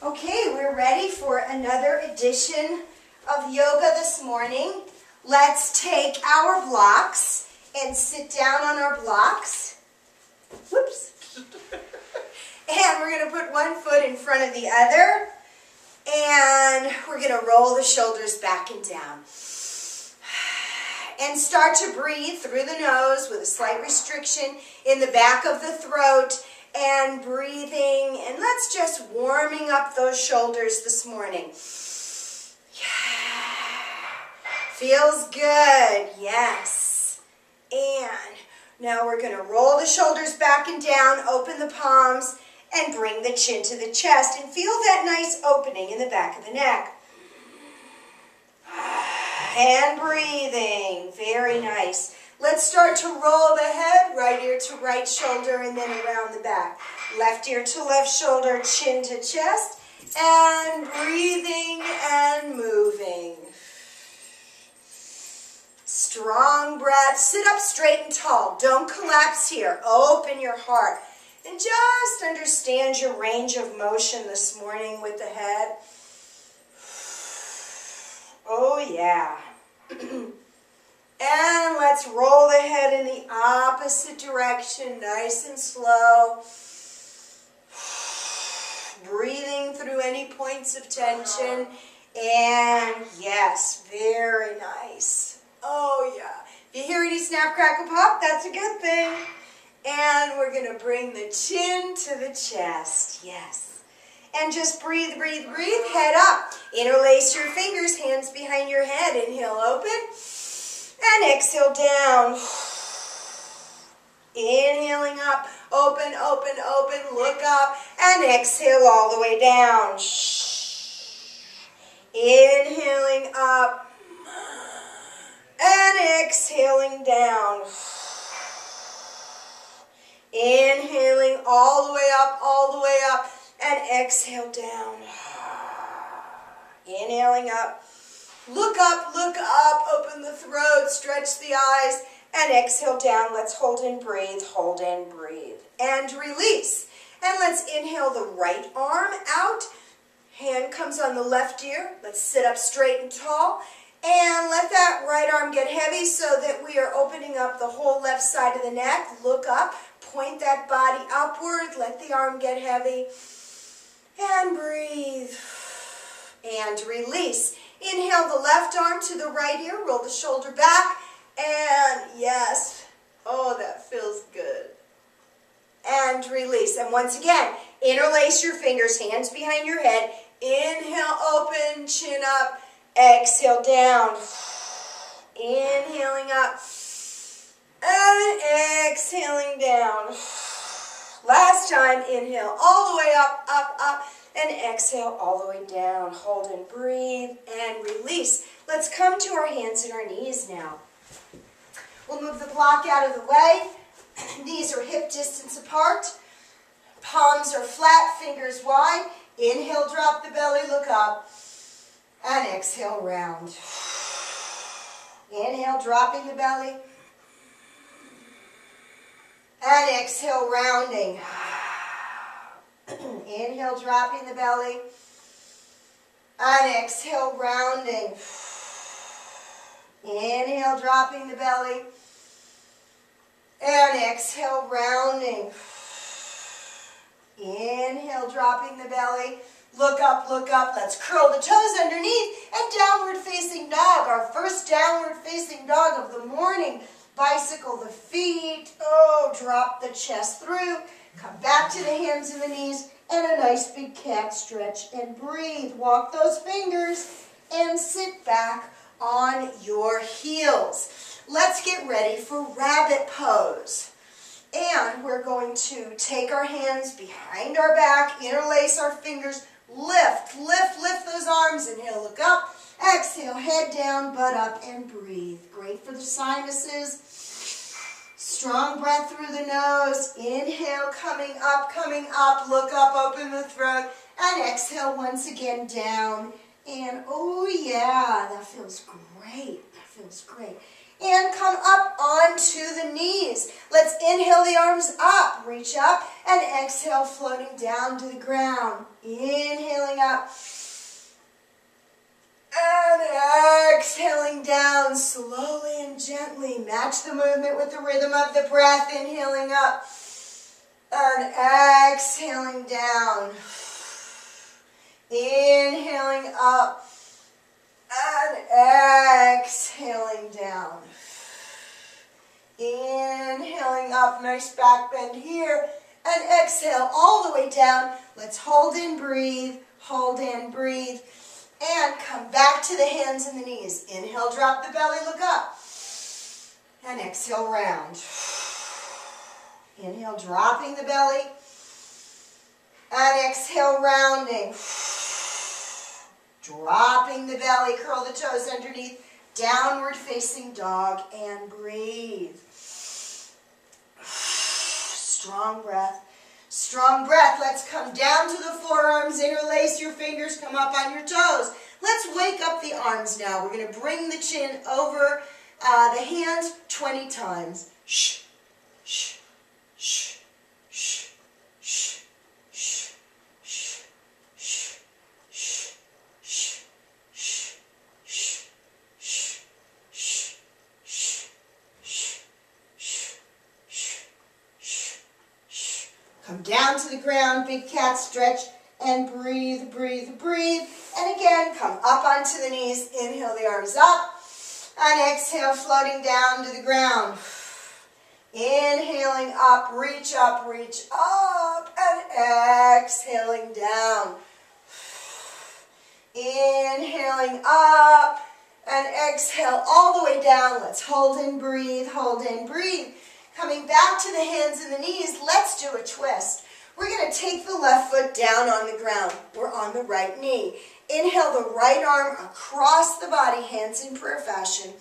Okay, we're ready for another edition of yoga this morning. Let's take our blocks and sit down on our blocks. Whoops. And we're going to put one foot in front of the other. And we're going to roll the shoulders back and down. And start to breathe through the nose with a slight restriction in the back of the throat. And breathing, and let's just warming up those shoulders this morning. Yeah. Feels good, yes. And now we're going to roll the shoulders back and down, open the palms, and bring the chin to the chest. And feel that nice opening in the back of the neck. And breathing, very nice. Let's start to roll the head, right ear to right shoulder, and then around the back. Left ear to left shoulder, chin to chest, and breathing and moving. Strong breath. Sit up straight and tall. Don't collapse here. Open your heart. And just understand your range of motion this morning with the head. Oh, yeah. And let's roll the head in the opposite direction, nice and slow. Breathing through any points of tension. And yes, very nice. Oh yeah. If you hear any snap, crackle, pop, that's a good thing. And we're going to bring the chin to the chest. Yes. And just breathe, breathe, breathe. Head up. Interlace your fingers, hands behind your head. Inhale, open. And exhale down. Inhaling up, open, open, open, look up, and exhale all the way down. Inhaling up, and exhaling down. Inhaling all the way up, and exhale down. Inhaling up. Look up, open the throat, stretch the eyes, and exhale down. Let's hold and breathe, and release. And let's inhale the right arm out. Hand comes on the left ear. Let's sit up straight and tall. And let that right arm get heavy so that we are opening up the whole left side of the neck. Look up, point that body upward, let the arm get heavy. And breathe. And release. Inhale the left arm to the right ear, roll the shoulder back, and yes, oh, that feels good. And release. And once again, interlace your fingers, hands behind your head. Inhale, open, chin up, exhale down. Inhaling up, and exhaling down. Last time, inhale all the way up, up, up. And exhale all the way down. Hold and breathe and release. Let's come to our hands and our knees now. We'll move the block out of the way. Knees are hip distance apart. Palms are flat, fingers wide. Inhale, drop the belly, look up. And exhale, round. Inhale, dropping the belly. And exhale, rounding. Inhale, dropping the belly. And exhale, rounding. Inhale, dropping the belly. And exhale, rounding. Inhale, dropping the belly. Look up, look up. Let's curl the toes underneath and downward facing dog. Our first downward facing dog of the morning. Bicycle the feet. Oh, drop the chest through. Come back to the hands and the knees, and a nice big cat stretch and breathe. Walk those fingers and sit back on your heels. Let's get ready for rabbit pose. And we're going to take our hands behind our back, interlace our fingers, lift, lift, lift those arms. Inhale, look up. Exhale, head down, butt up, and breathe. Great for the sinuses. Strong breath through the nose. Inhale, coming up, look up, open the throat. And exhale once again down. And oh yeah, that feels great. That feels great. And come up onto the knees. Let's inhale the arms up, reach up, and exhale, floating down to the ground. Inhaling up. And exhaling down slowly and gently. Match the movement with the rhythm of the breath. Inhaling up and exhaling down. Inhaling up and exhaling down. Inhaling up, nice back bend here. And exhale all the way down. Let's hold and breathe, hold and breathe. And come back to the hands and the knees. Inhale, drop the belly, look up. And exhale, round. Inhale, dropping the belly. And exhale, rounding. Dropping the belly, curl the toes underneath. Downward facing dog and breathe. Strong breath. Strong breath. Let's come down to the forearms, interlace your fingers, come up on your toes. Let's wake up the arms now. We're going to bring the chin over the hands 20 times. Shh, shh, shh, shh, shh, shh, shh, shh, shh, shh, shh, shh, shh, shh, shh, shh, shh, shh. Come down to the ground, big cat stretch, and breathe, breathe, breathe. And again, come up onto the knees, inhale the arms up, and exhale, floating down to the ground. Inhaling up, reach up, and exhaling down. Inhaling up, and exhale all the way down. Let's hold and breathe, hold and breathe. Coming back to the hands and the knees, let's do a twist. We're going to take the left foot down on the ground. We're on the right knee. Inhale the right arm across the body, hands in prayer fashion.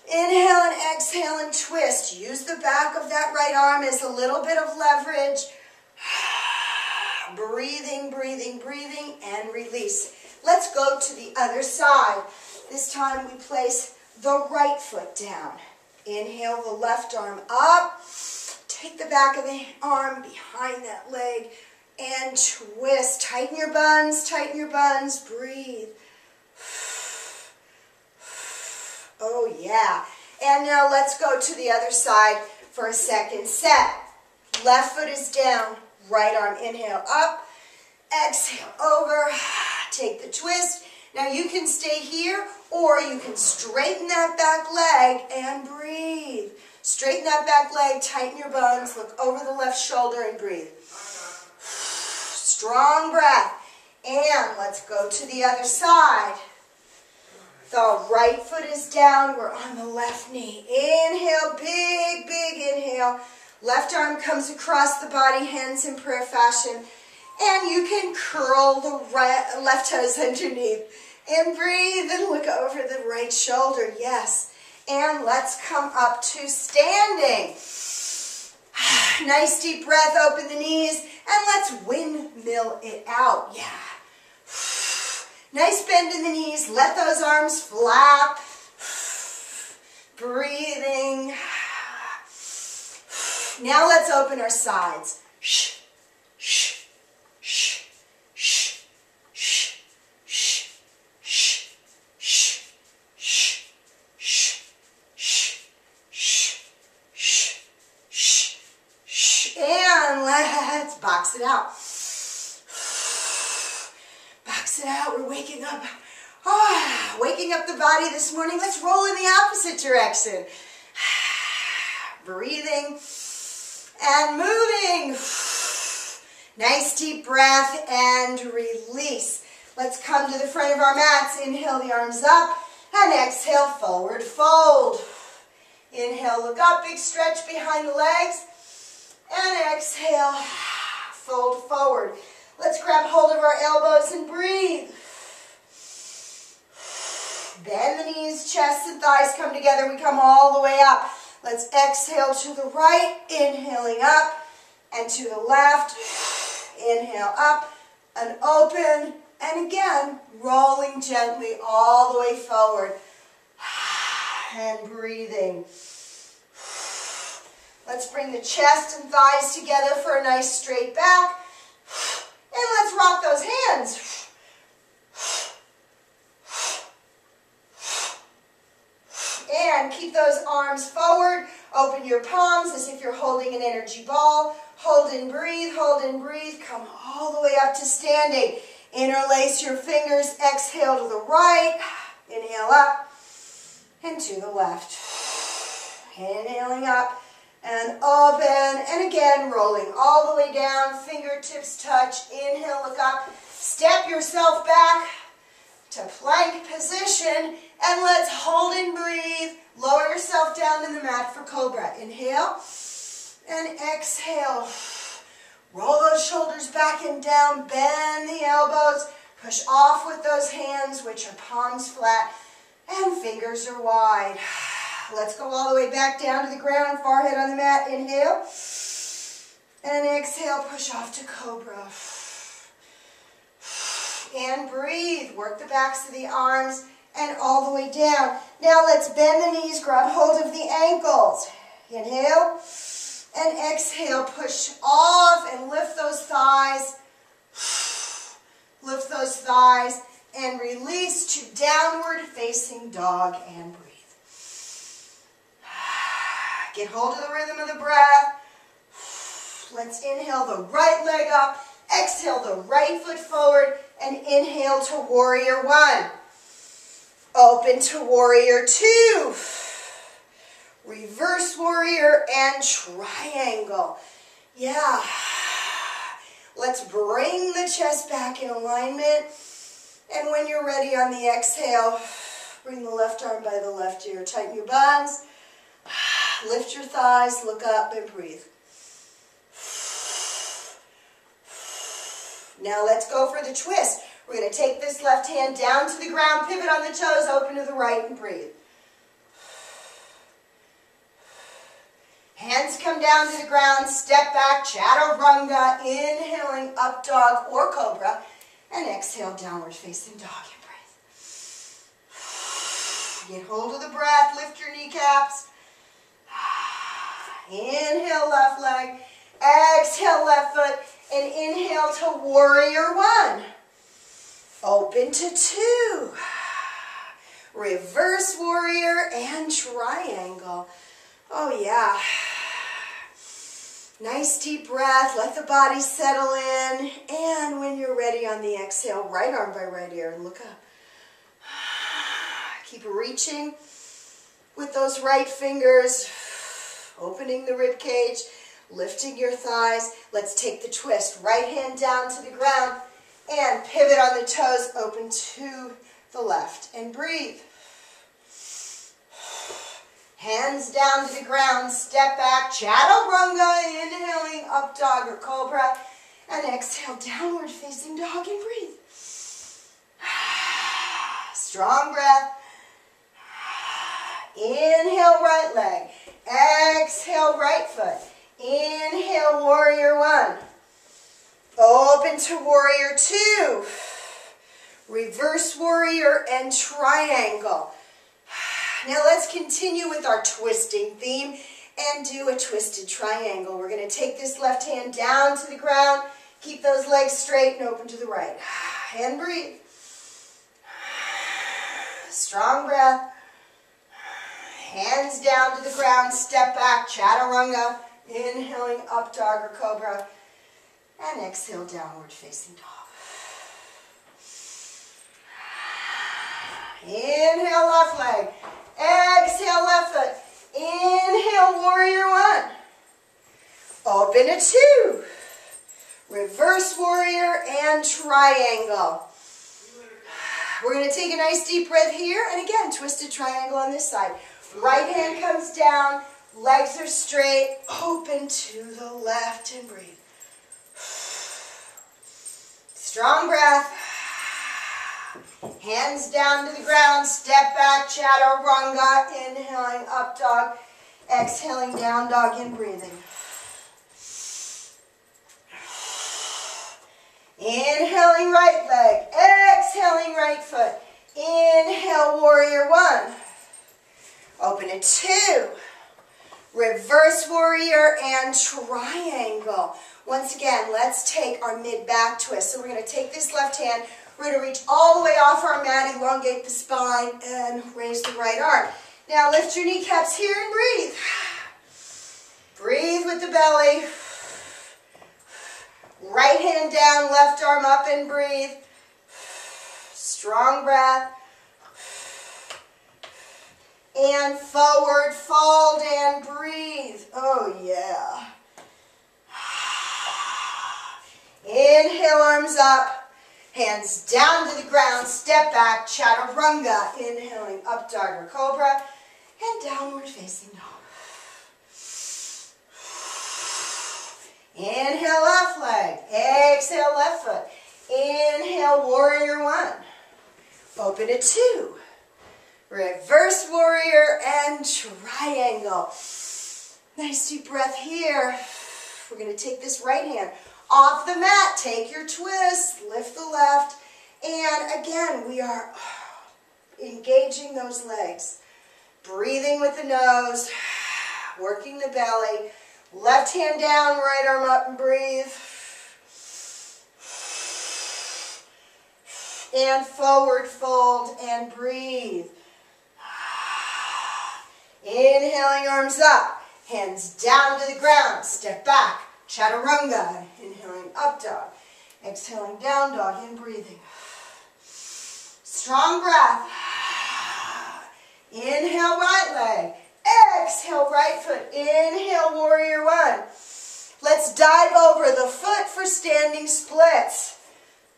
Inhale and exhale and twist. Use the back of that right arm as a little bit of leverage. Breathing, breathing, breathing, and release. Let's go to the other side. This time we place the right foot down. Inhale the left arm up. Take the back of the arm behind that leg and twist. Tighten your buns, breathe. Oh yeah. And now let's go to the other side for a second set. Left foot is down, right arm inhale up, exhale over, take the twist. Now you can stay here or you can straighten that back leg and breathe. Straighten that back leg, tighten your buns, look over the left shoulder and breathe. Strong breath. And let's go to the other side. The right foot is down, we're on the left knee. Inhale, big, big inhale. Left arm comes across the body, hands in prayer fashion. And you can curl the left toes underneath. And breathe and look over the right shoulder, yes. And let's come up to standing. Nice deep breath, open the knees, and let's windmill it out, yeah. Nice bend in the knees, let those arms flap. Breathing. Now let's open our sides. Shh, shh, shh, shh, shh, shh, shh, shh, shh, shh, shh, shh, shh, shh, shh. And let's box it out. Box it out. We're waking up. Waking up the body this morning. Let's roll in the opposite direction. Breathing and moving. Nice deep breath and release. Let's come to the front of our mats. Inhale the arms up and exhale forward fold. Inhale, look up, big stretch behind the legs. And exhale, fold forward. Let's grab hold of our elbows and breathe. Bend the knees, chest and thighs come together. We come all the way up. Let's exhale to the right, inhaling up, and to the left. Inhale up and open, and again, rolling gently all the way forward. And breathing. Let's bring the chest and thighs together for a nice straight back. And let's rock those hands. And keep those arms forward. Open your palms as if you're holding an energy ball. Hold and breathe, hold and breathe. Come all the way up to standing. Interlace your fingers. Exhale to the right. Inhale up and to the left. Inhaling up and open. And again, rolling all the way down. Fingertips touch. Inhale, look up. Step yourself back to plank position. And let's hold and breathe. Lower yourself down to the mat for cobra. Inhale and exhale. Roll those shoulders back and down. Bend the elbows. Push off with those hands, which are palms flat and fingers are wide. Let's go all the way back down to the ground. Forehead on the mat. Inhale. And exhale. Push off to cobra. And breathe. Work the backs of the arms and all the way down. Now let's bend the knees, grab hold of the ankles. Inhale and exhale. Push off and lift those thighs. Lift those thighs and release to downward facing dog and breathe. Get hold of the rhythm of the breath. Let's inhale the right leg up. Exhale the right foot forward and inhale to warrior one. Open to warrior two. Reverse warrior and triangle. Yeah. Let's bring the chest back in alignment. And when you're ready on the exhale, bring the left arm by the left ear. Tighten your buns. Lift your thighs. Look up and breathe. Now let's go for the twist. We're going to take this left hand down to the ground, pivot on the toes, open to the right, and breathe. Hands come down to the ground, step back, chaturanga, inhaling up dog or cobra, and exhale, downward facing dog and breathe. Get hold of the breath, lift your kneecaps. Inhale, left leg, exhale, left foot, and inhale to warrior one. Open to two. Reverse warrior and triangle. Oh yeah. Nice deep breath. Let the body settle in. And when you're ready on the exhale, right arm by right ear and look up. Keep reaching with those right fingers. Opening the rib cage. Lifting your thighs. Let's take the twist. Right hand down to the ground. And pivot on the toes, open to the left, and breathe. Hands down to the ground, step back, chaturanga, inhaling up dog or cobra, and exhale, downward facing dog and breathe. Strong breath. Inhale, right leg. Exhale, right foot. Inhale, warrior one. Open to warrior two. Reverse warrior and triangle. Now let's continue with our twisting theme and do a twisted triangle. We're going to take this left hand down to the ground. Keep those legs straight and open to the right. And breathe. Strong breath. Hands down to the ground. Step back. Chaturanga. Inhaling up dog or cobra. And exhale, downward facing dog. Inhale, left leg. Exhale, left foot. Inhale, warrior one. Open to two. Reverse warrior and triangle. We're going to take a nice deep breath here. And again, twisted triangle on this side. Right hand comes down. Legs are straight. Open to the left and breathe. Strong breath. Hands down to the ground. Step back, chaturanga. Inhaling up dog. Exhaling down dog and breathing. Inhaling right leg. Exhaling right foot. Inhale, warrior one. Open it 2. Reverse warrior and triangle. Once again, let's take our mid-back twist. So we're going to take this left hand, we're going to reach all the way off our mat, elongate the spine, and raise the right arm. Now lift your kneecaps here and breathe. Breathe with the belly. Right hand down, left arm up and breathe. Strong breath. And forward fold and breathe. Oh yeah. Inhale, arms up. Hands down to the ground. Step back, chaturanga. Inhaling, up dog or cobra. And downward facing dog. Inhale, left leg. Exhale, left foot. Inhale, warrior 1. Open it 2. Reverse warrior and triangle. Nice deep breath here. We're going to take this right hand off the mat. Take your twist. Lift the left. And again, we are engaging those legs. Breathing with the nose. Working the belly. Left hand down, right arm up and breathe. And forward fold and breathe. Inhaling, arms up. Hands down to the ground. Step back. Chaturanga. Inhaling, up dog. Exhaling, down dog and breathing. Strong breath. Inhale, right leg. Exhale, right foot. Inhale, warrior 1. Let's dive over the foot for standing splits.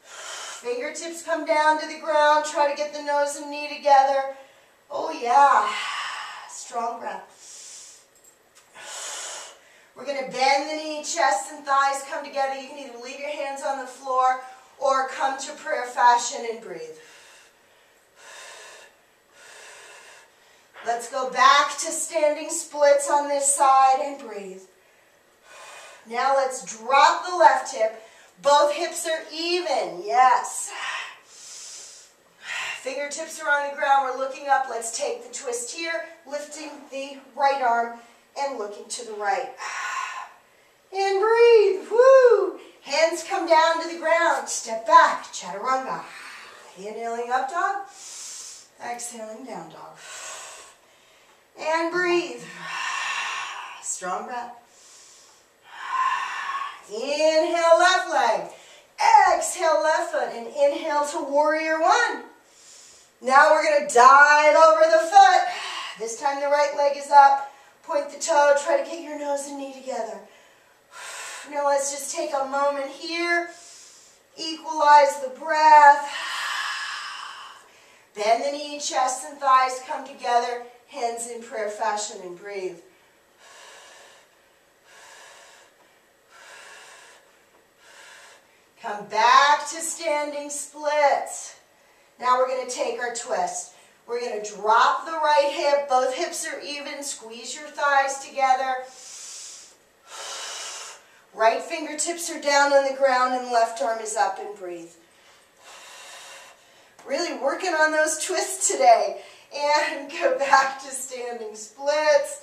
Fingertips come down to the ground. Try to get the nose and knee together. Oh yeah. Strong breath. We're going to bend the knee, chest and thighs come together. You can either leave your hands on the floor or come to prayer fashion and breathe. Let's go back to standing splits on this side and breathe. Now let's drop the left hip. Both hips are even. Yes. Fingertips are on the ground. We're looking up. Let's take the twist here, lifting the right arm and looking to the right. And breathe. Woo! Hands come down to the ground. Step back. Chaturanga. Inhaling, up dog. Exhaling, down dog. And breathe. Strong breath. Inhale, left leg. Exhale, left foot. And inhale to warrior 1. Now we're going to dive over the foot. This time the right leg is up. Point the toe. Try to get your nose and knee together. Now let's just take a moment here. Equalize the breath. Bend the knee, chest and thighs come together. Hands in prayer fashion and breathe. Come back to standing splits. Now we're going to take our twist. We're going to drop the right hip. Both hips are even. Squeeze your thighs together. Right fingertips are down on the ground and left arm is up and breathe. Really working on those twists today. And go back to standing splits.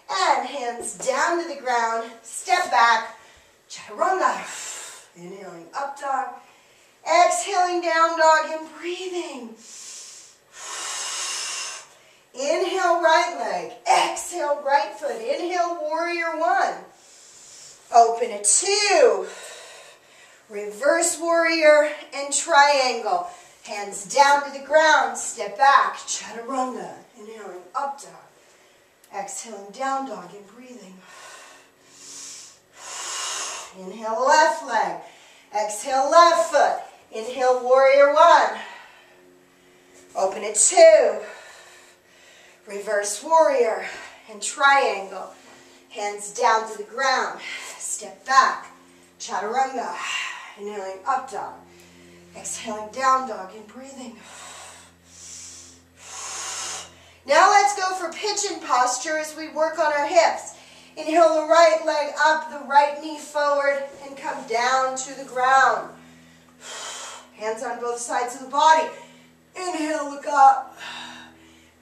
And hands down to the ground. Step back. Chaturanga. Inhaling, up dog. Exhaling, down dog and breathing. Inhale, right leg. Exhale, right foot. Inhale, warrior 1. Open it 2. Reverse warrior and triangle. Hands down to the ground. Step back. Chaturanga. Inhaling, up dog. Exhaling, down dog and breathing. Inhale, left leg. Exhale, left foot. Inhale, warrior 1. Open it 2. Reverse warrior and triangle. Hands down to the ground. Step back. Chaturanga. Inhaling, up dog. Exhaling, down dog and breathing. Now let's go for pigeon posture as we work on our hips. Inhale the right leg up, the right knee forward, and come down to the ground. Hands on both sides of the body. Inhale, look up.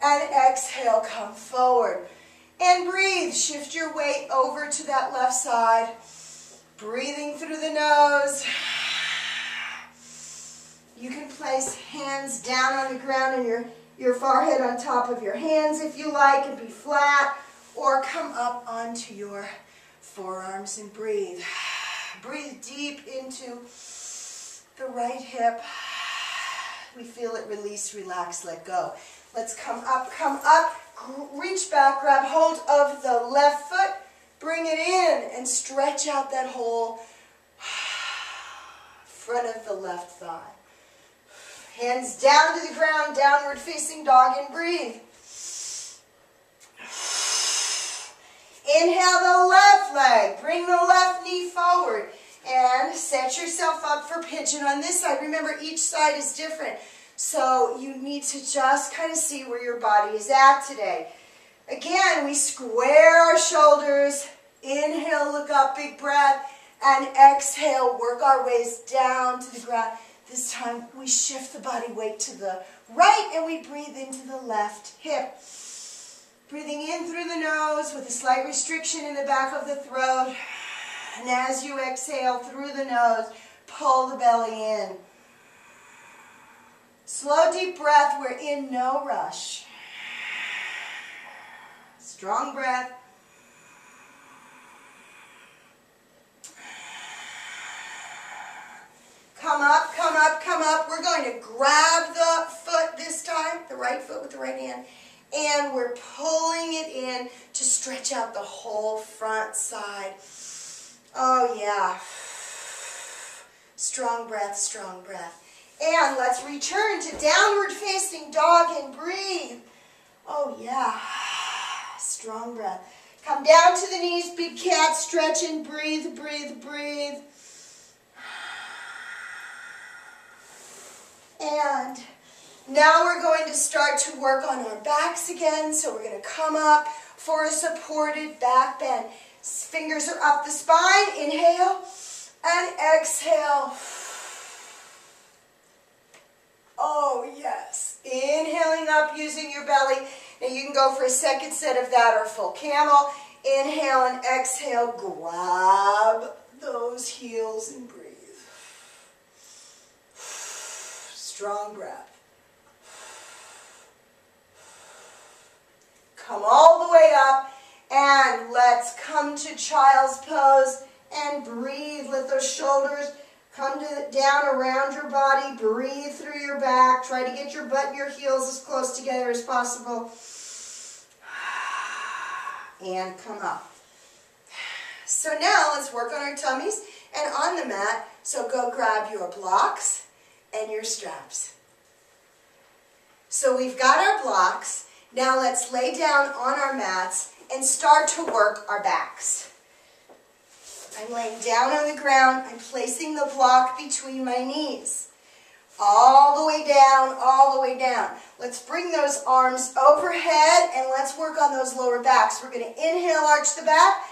And exhale, come forward. And breathe. Shift your weight over to that left side. Breathing through the nose. You can place hands down on the ground and your forehead on top of your hands if you like, and be flat, or come up onto your forearms and breathe. Breathe deep into the right hip. We feel it release, relax, let go. Let's come up, reach back, grab hold of the left foot, bring it in, and stretch out that whole front of the left thigh. Hands down to the ground, downward facing dog, and breathe. Inhale the left leg, bring the left knee forward, and set yourself up for pigeon on this side. Remember, each side is different, so you need to just kind of see where your body is at today. Again, we square our shoulders. Inhale, look up, big breath, and exhale, work our ways down to the ground. This time, we shift the body weight to the right, and we breathe into the left hip. Breathing in through the nose with a slight restriction in the back of the throat. And as you exhale through the nose, pull the belly in. Slow, deep breath. We're in no rush. Strong breath. Come up, come up, come up. We're going to grab the foot this time, the right foot with the right hand, and we're pulling it in to stretch out the whole front side. Oh, yeah. Strong breath, strong breath. And let's return to downward facing dog and breathe. Oh, yeah. Strong breath. Come down to the knees, big cat, stretch and breathe, breathe, breathe. And now we're going to start to work on our backs again. So we're going to come up for a supported back bend. Fingers are up the spine. Inhale and exhale. Oh, yes. Inhaling up using your belly. Now you can go for a second set of that or full camel. Inhale and exhale. Grab those heels and breathe. Strong breath. Come all the way up, and let's come to child's pose and breathe. Let those shoulders come down around your body. Breathe through your back. Try to get your butt and your heels as close together as possible. And come up. So now let's work on our tummies and on the mat. So go grab your blocks and your straps. So we've got our blocks. Now let's lay down on our mats and start to work our backs. I'm laying down on the ground. I'm placing the block between my knees. All the way down, all the way down. Let's bring those arms overhead and let's work on those lower backs. We're going to inhale, arch the back.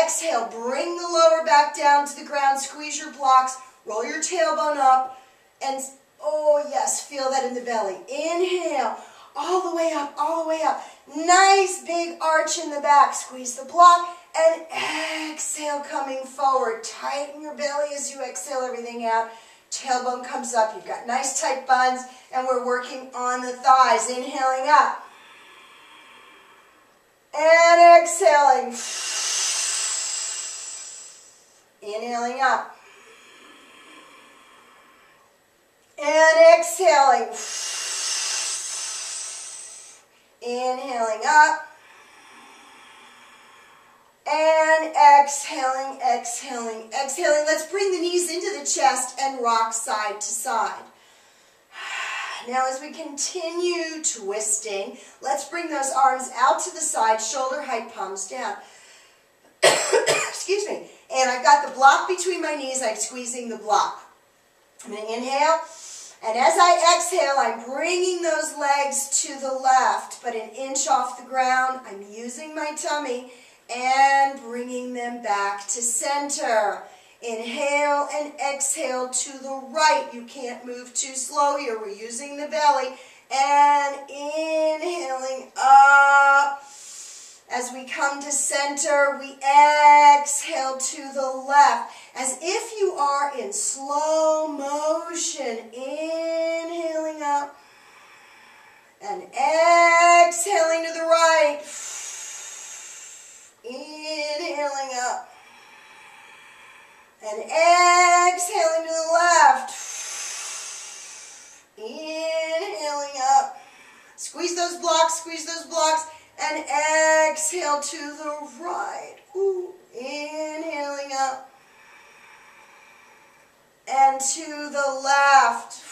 Exhale, bring the lower back down to the ground. Squeeze your blocks. Roll your tailbone up. And, oh yes, feel that in the belly. Inhale, all the way up, all the way up. Nice big arch in the back. Squeeze the block. And exhale, coming forward. Tighten your belly as you exhale everything out. Tailbone comes up. You've got nice tight buns. And we're working on the thighs. Inhaling up. And exhaling. Inhaling up. And exhaling. Inhaling up. And exhaling, exhaling, exhaling. Let's bring the knees into the chest and rock side to side. Now as we continue twisting, let's bring those arms out to the side, shoulder height, palms down. Excuse me. And I've got the block between my knees. I'm squeezing the block. I'm going to inhale. And as I exhale, I'm bringing those legs to the left, but an inch off the ground. I'm using my tummy and bringing them back to center. Inhale and exhale to the right. You can't move too slow here. We're using the belly. and inhaling up. As we come to center, we exhale to the left, as if you are in slow motion. Inhaling up and exhaling to the right. Inhaling up and exhaling to the left. Inhaling up. Squeeze those blocks, and exhale to the right. Ooh. Inhaling up and to the left.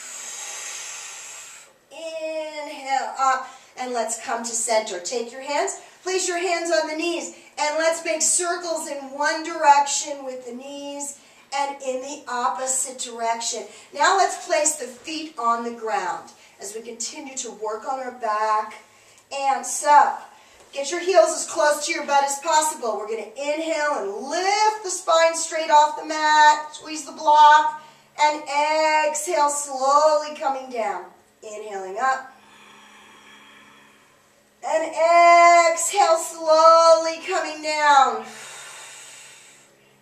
Inhale up, and let's come to center. Take your hands, place your hands on the knees, and let's make circles in one direction with the knees and in the opposite direction. Now let's place the feet on the ground as we continue to work on our back. And so, get your heels as close to your butt as possible. We're going to inhale and lift the spine straight off the mat. Squeeze the block. And exhale, slowly coming down. Inhaling up. And exhale, slowly coming down.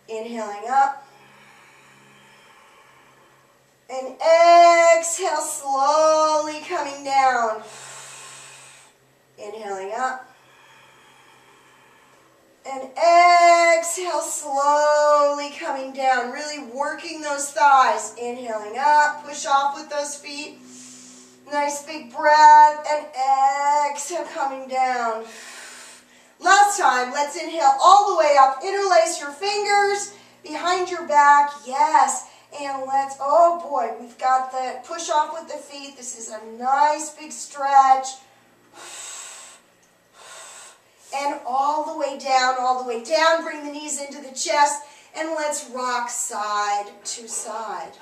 Inhaling up. And exhale, slowly coming down. Inhaling up. And exhale, slowly coming down. Really working those thighs. Inhaling up, push off with those feet. Nice big breath. And exhale, coming down. Last time, let's inhale all the way up. Interlace your fingers behind your back. Yes. And let's, oh boy, we've got the push off with the feet. This is a nice big stretch. And all the way down, bring the knees into the chest, and let's rock side to side.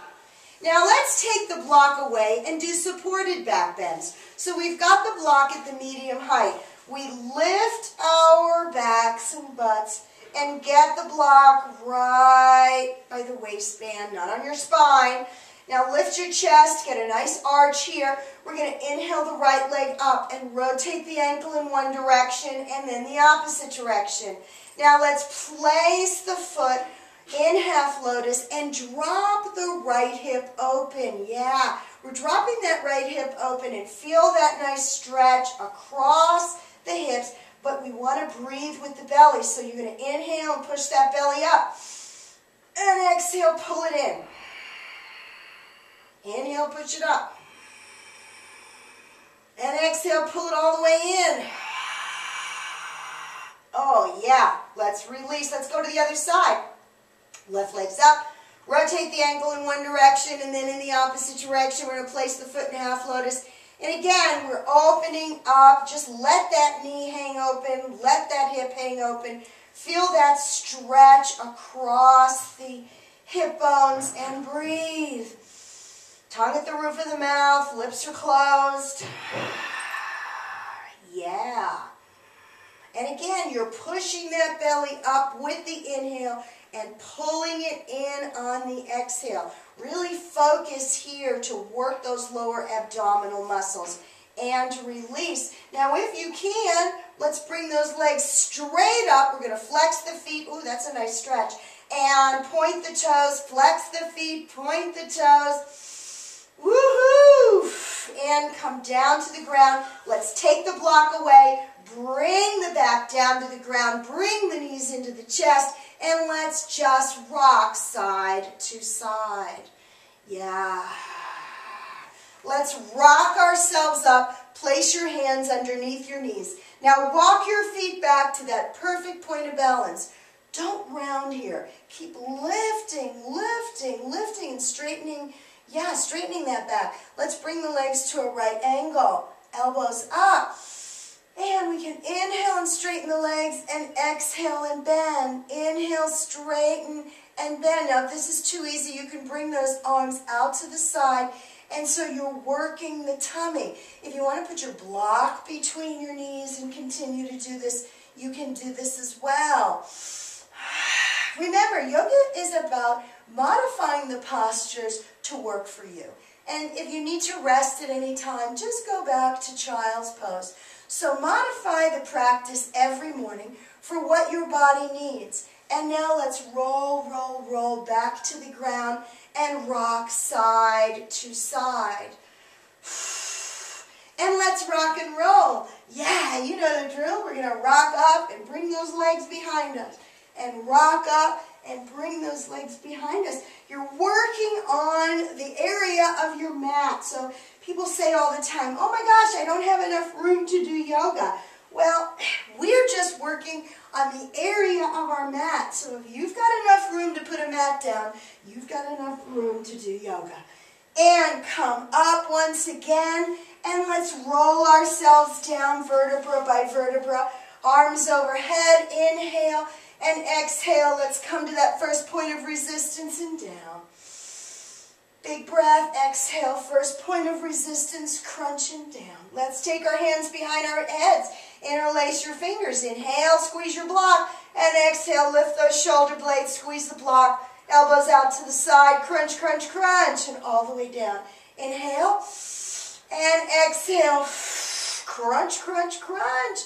Now let's take the block away and do supported back bends. So we've got the block at the medium height. We lift our backs and butts and get the block right by the waistband, not on your spine. Now lift your chest, get a nice arch here. We're going to inhale the right leg up and rotate the ankle in one direction and then the opposite direction. Now let's place the foot in half lotus and drop the right hip open. Yeah, we're dropping that right hip open and feel that nice stretch across the hips, but we want to breathe with the belly. So you're going to inhale and push that belly up and exhale, pull it in. Inhale, push it up. And exhale, pull it all the way in. Oh, yeah. Let's release. Let's go to the other side. Left leg's up. Rotate the ankle in one direction, and then in the opposite direction, we're going to place the foot in half lotus. And again, we're opening up. Just let that knee hang open. Let that hip hang open. Feel that stretch across the hip bones and breathe. Tongue at the roof of the mouth, lips are closed. Yeah. And again, you're pushing that belly up with the inhale and pulling it in on the exhale. Really focus here to work those lower abdominal muscles and release. Now, if you can, let's bring those legs straight up. We're going to flex the feet. Ooh, that's a nice stretch. And point the toes, flex the feet, point the toes. Woohoo! And come down to the ground. Let's take the block away. Bring the back down to the ground. Bring the knees into the chest. And let's just rock side to side. Yeah. Let's rock ourselves up. Place your hands underneath your knees. Now walk your feet back to that perfect point of balance. Don't round here. Keep lifting, lifting, lifting, and straightening. Yeah, straightening that back. Let's bring the legs to a right angle. Elbows up. And we can inhale and straighten the legs and exhale and bend. Inhale, straighten and bend. Now, if this is too easy, you can bring those arms out to the side. And so you're working the tummy. If you want to put your block between your knees and continue to do this, you can do this as well. Remember, yoga is about modifying the postures to work for you. And if you need to rest at any time, just go back to child's pose. So modify the practice every morning for what your body needs. And now let's roll, roll, roll back to the ground and rock side to side. And let's rock and roll. Yeah, you know the drill. We're going to rock up and bring those legs behind us. And rock up and bring those legs behind us. You're working on the area of your mat. So people say all the time, oh my gosh, I don't have enough room to do yoga. Well, we're just working on the area of our mat. So if you've got enough room to put a mat down, you've got enough room to do yoga. And come up once again, and let's roll ourselves down vertebra by vertebra. Arms overhead, inhale, and exhale. Let's come to that first point of resistance and down. Big breath, exhale, first point of resistance, crunching down. Let's take our hands behind our heads. Interlace your fingers. Inhale, squeeze your block, and exhale, lift those shoulder blades, squeeze the block. Elbows out to the side, crunch, crunch, crunch, and all the way down. Inhale, and exhale, crunch, crunch, crunch.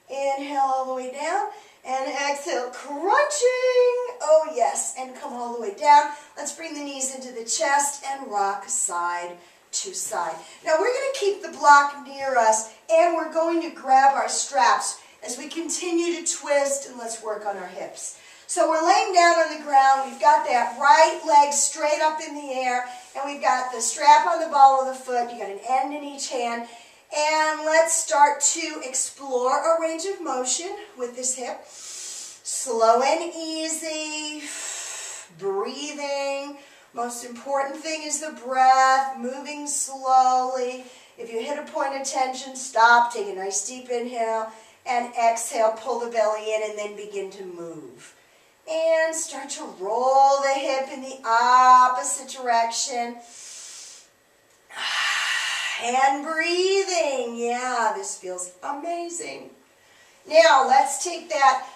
Inhale all the way down, and exhale, crunching. Oh yes, and come all the way down. Let's bring the knees into the chest and rock side to side. Now we're going to keep the block near us, and we're going to grab our straps as we continue to twist, and let's work on our hips. So we're laying down on the ground. We've got that right leg straight up in the air, and we've got the strap on the ball of the foot. You've got an end in each hand. And let's start to explore our range of motion with this hip. Slow and easy, breathing. Most important thing is the breath, moving slowly. If you hit a point of tension, stop, take a nice deep inhale, and exhale, pull the belly in, and then begin to move. And start to roll the hip in the opposite direction. And breathing. Yeah, this feels amazing. Now, let's take that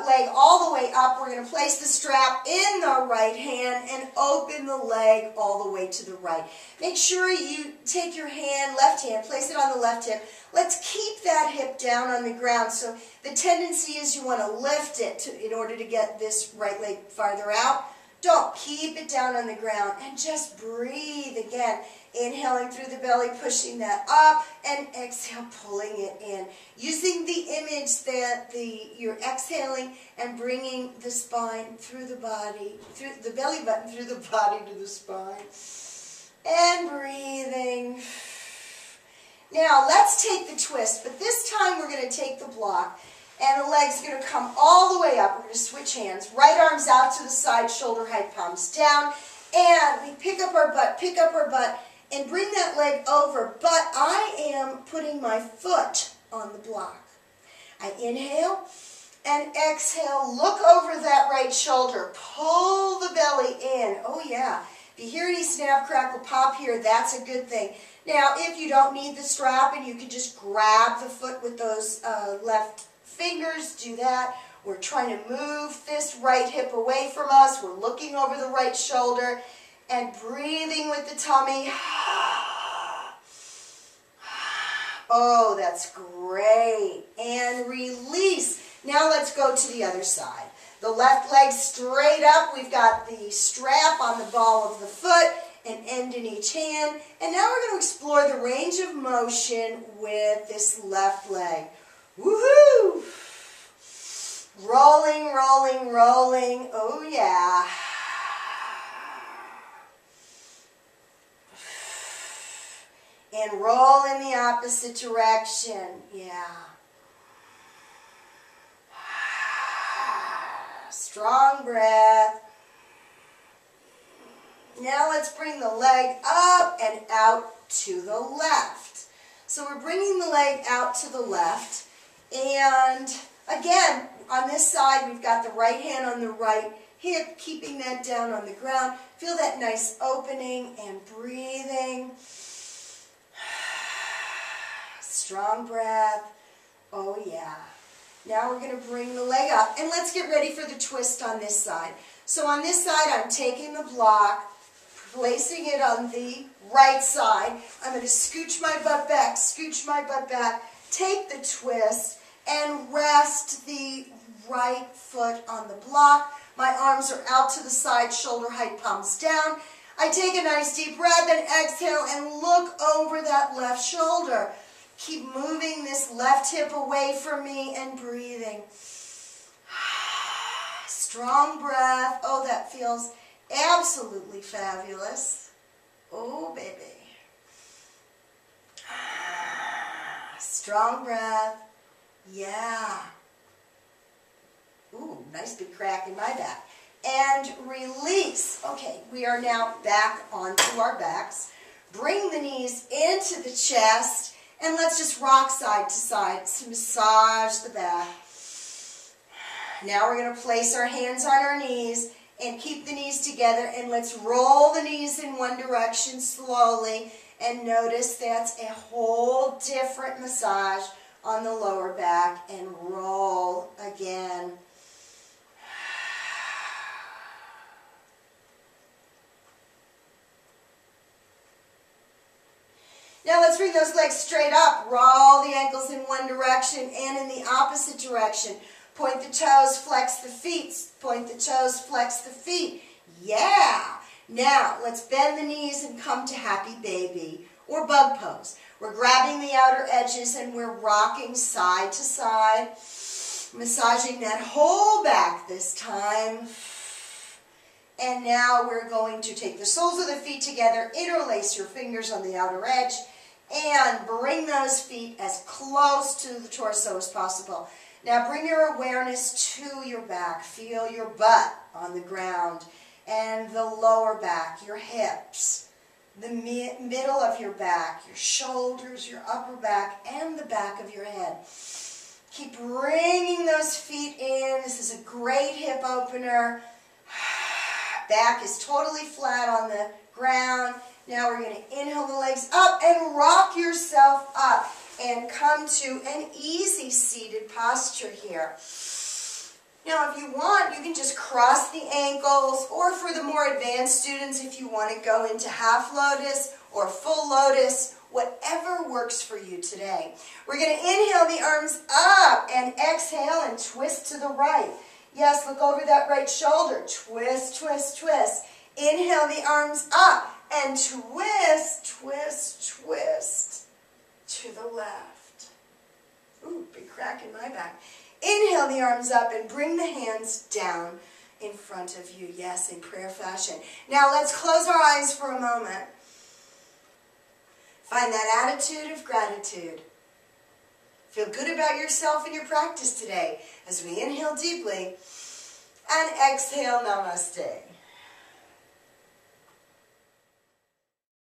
leg all the way up. We're going to place the strap in the right hand and open the leg all the way to the right. Make sure you take your hand, left hand, place it on the left hip. Let's keep that hip down on the ground. So the tendency is you want to lift it in order to get this right leg farther out. Don't. Keep it down on the ground and just breathe again. Inhaling through the belly, pushing that up, and exhale, pulling it in. Using the image that you're exhaling and bringing the spine through the body, through the belly button, through the body to the spine. And breathing. Now, let's take the twist, but this time we're going to take the block, and the leg's going to come all the way up. We're going to switch hands. Right arm's out to the side, shoulder height, palms down, and we pick up our butt, and bring that leg over, but I am putting my foot on the block. I inhale and exhale, look over that right shoulder, pull the belly in. Oh yeah, if you hear any snap, crackle, pop here, that's a good thing. Now, if you don't need the strap and you can just grab the foot with those left fingers, do that. We're trying to move this right hip away from us. We're looking over the right shoulder and breathing with the tummy. Oh, that's great. And release. Now let's go to the other side. The left leg straight up. We've got the strap on the ball of the foot, an end in each hand. And now we're going to explore the range of motion with this left leg. Woohoo! Rolling, rolling, rolling. Oh, yeah. And roll in the opposite direction. Yeah. Strong breath. Now let's bring the leg up and out to the left. So we're bringing the leg out to the left. And again, on this side, we've got the right hand on the right hip, keeping that down on the ground. Feel that nice opening and breathing. Strong breath. Oh yeah. Now we're going to bring the leg up, and let's get ready for the twist on this side. So on this side, I'm taking the block, placing it on the right side. I'm going to scooch my butt back, take the twist, and rest the right foot on the block. My arms are out to the side, shoulder height, palms down. I take a nice deep breath and exhale and look over that left shoulder. Keep moving this left hip away from me and breathing. Strong breath. Oh, that feels absolutely fabulous. Oh, baby. Strong breath. Yeah. Ooh, nice big crack in my back. And release. Okay, we are now back onto our backs. Bring the knees into the chest, and let's just rock side to side to massage the back. Now we're going to place our hands on our knees and keep the knees together, and let's roll the knees in one direction slowly, and notice that's a whole different massage on the lower back, and roll again. Now let's bring those legs straight up. Roll the ankles in one direction and in the opposite direction. Point the toes, flex the feet. Point the toes, flex the feet. Yeah! Now let's bend the knees and come to happy baby or bug pose. We're grabbing the outer edges and we're rocking side to side, massaging that whole back this time. And now we're going to take the soles of the feet together, interlace your fingers on the outer edge, and bring those feet as close to the torso as possible. Now bring your awareness to your back. Feel your butt on the ground and the lower back, your hips, the middle of your back, your shoulders, your upper back, and the back of your head. Keep bringing those feet in. This is a great hip opener. Back is totally flat on the ground. Now we're going to inhale the legs up and rock yourself up and come to an easy seated posture here. Now if you want, you can just cross the ankles, or for the more advanced students, if you want to go into half lotus or full lotus, whatever works for you today. We're going to inhale the arms up and exhale and twist to the right. Yes, look over that right shoulder. Twist, twist, twist. Inhale the arms up and twist, twist, twist to the left. Ooh, big crack in my back. Inhale the arms up and bring the hands down in front of you. Yes, in prayer fashion. Now let's close our eyes for a moment. Find that attitude of gratitude. Feel good about yourself and your practice today as we inhale deeply and exhale, namaste.